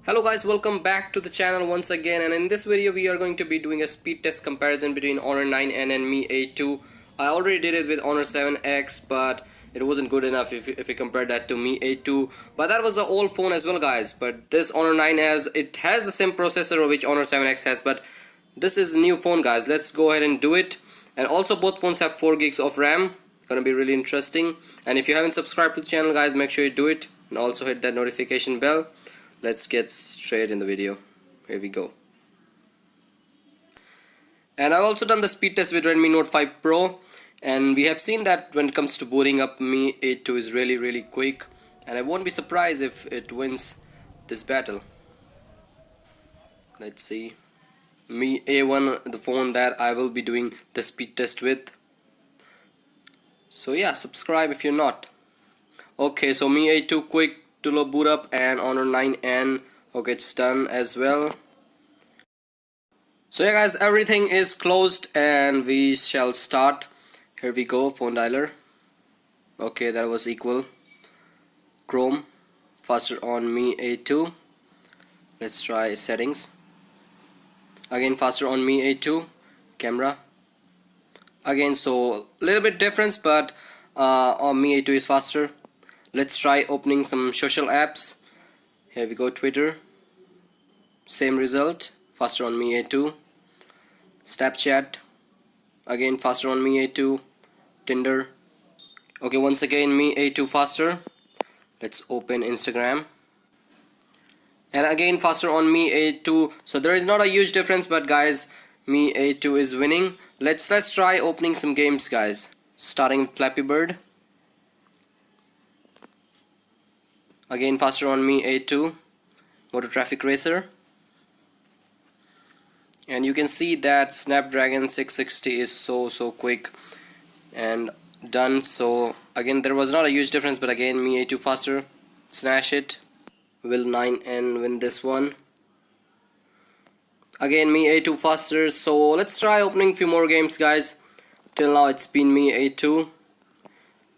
Hello guys, welcome back to the channel once again, and in this video we are going to be doing a speed test comparison between Honor 9N and Mi A2. I already did it with Honor 7X, but it wasn't good enough if we compared that to Mi A2. But that was an old phone as well guys, but this Honor 9 has the same processor which Honor 7X has, but this is a new phone guys. Let's go ahead and do it. And also both phones have 4 gigs of RAM. Gonna be really interesting. And if you haven't subscribed to the channel guys, make sure you do it, and also hit that notification bell. Let's get straight in the video. Here we go. And I've also done the speed test with Redmi Note 5 Pro, and we have seen that when it comes to booting up, Mi A2 is really quick, and I won't be surprised if it wins this battle. Let's see. Mi A1, the phone that I will be doing the speed test with. So yeah, subscribe if you're not. Okay, so Mi A2 quick to low boot up, and Honor 9N, okay, it's done as well. So yeah guys, everything is closed and we shall start. Here we go. Phone dialer. Okay, that was equal. Chrome, faster on Mi A2. Let's try settings. Again faster on Mi A2. Camera. Again, so a little bit difference, but on Mi A2 is faster. Let's try opening some social apps. Here we go. Twitter, same result, faster on Mi A2. Snapchat, again faster on Mi A2. Tinder, okay, once again Mi A2 faster. Let's open Instagram, and again faster on Mi A2. So there is not a huge difference, but guys, Mi A2 is winning. Let's try opening some games guys, starting with Flappy Bird. Again faster on Mi A2. Motor Traffic Racer, and you can see that Snapdragon 660 is so quick and done. So again, there was not a huge difference, but again Mi A2 faster. Smash it. Will 9N win this one? Again Mi A2 faster. So let's try opening few more games guys. Till now it's been Mi A2.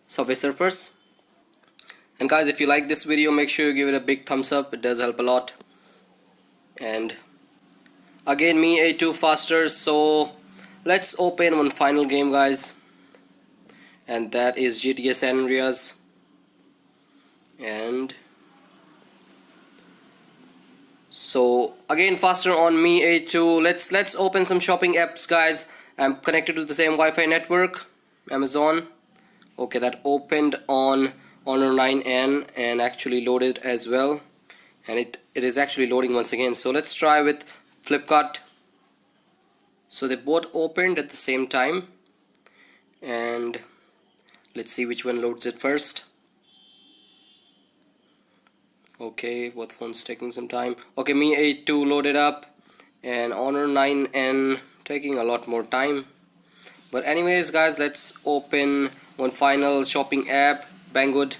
Subway Surfers. And guys, if you like this video, make sure you give it a big thumbs up. It does help a lot. And again Mi A2 faster. So let's open one final game guys, and that is GTA San Andreas. And so again faster on Mi A2. Let's open some shopping apps guys. I'm connected to the same Wi-Fi network, Amazon. Okay, that opened on Honor 9N and actually loaded as well, and it is actually loading once again. So let's try with Flipkart. So they both opened at the same time, and let's see which one loads it first. Okay, both phones taking some time. Okay, Mi A2 loaded up, and Honor 9N taking a lot more time. But anyways guys, let's open one final shopping app, Banggood.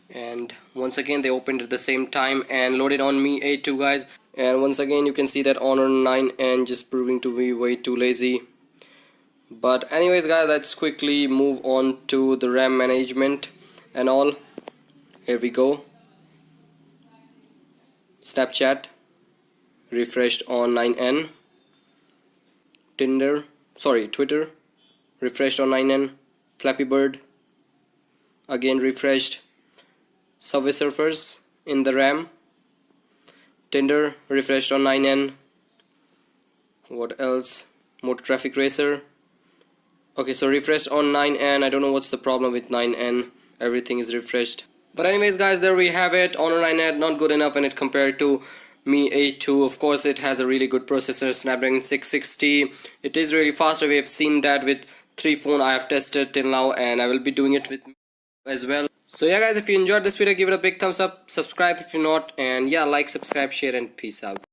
And once again they opened at the same time and loaded on Mi A2 guys. And once again you can see that Honor 9N just proving to be way too lazy. But anyways guys, let's quickly move on to the RAM management and all. Here we go. Snapchat refreshed on 9N. Twitter refreshed on 9N. Flappy Bird again refreshed. Subway Surfers in the RAM. Tinder refreshed on 9N. What else? Motor Traffic Racer. Okay, so refreshed on 9N. I don't know what's the problem with 9N. Everything is refreshed. But anyways guys, there we have it. Honor 9N not good enough when it compared to Mi A2. Of course it has a really good processor, Snapdragon 660. It is really faster. We have seen that with 3 phones I have tested till now, and I will be doing it with as well. So yeah guys, if you enjoyed this video, give it a big thumbs up, subscribe if you're not, and yeah, like, subscribe, share, and peace out.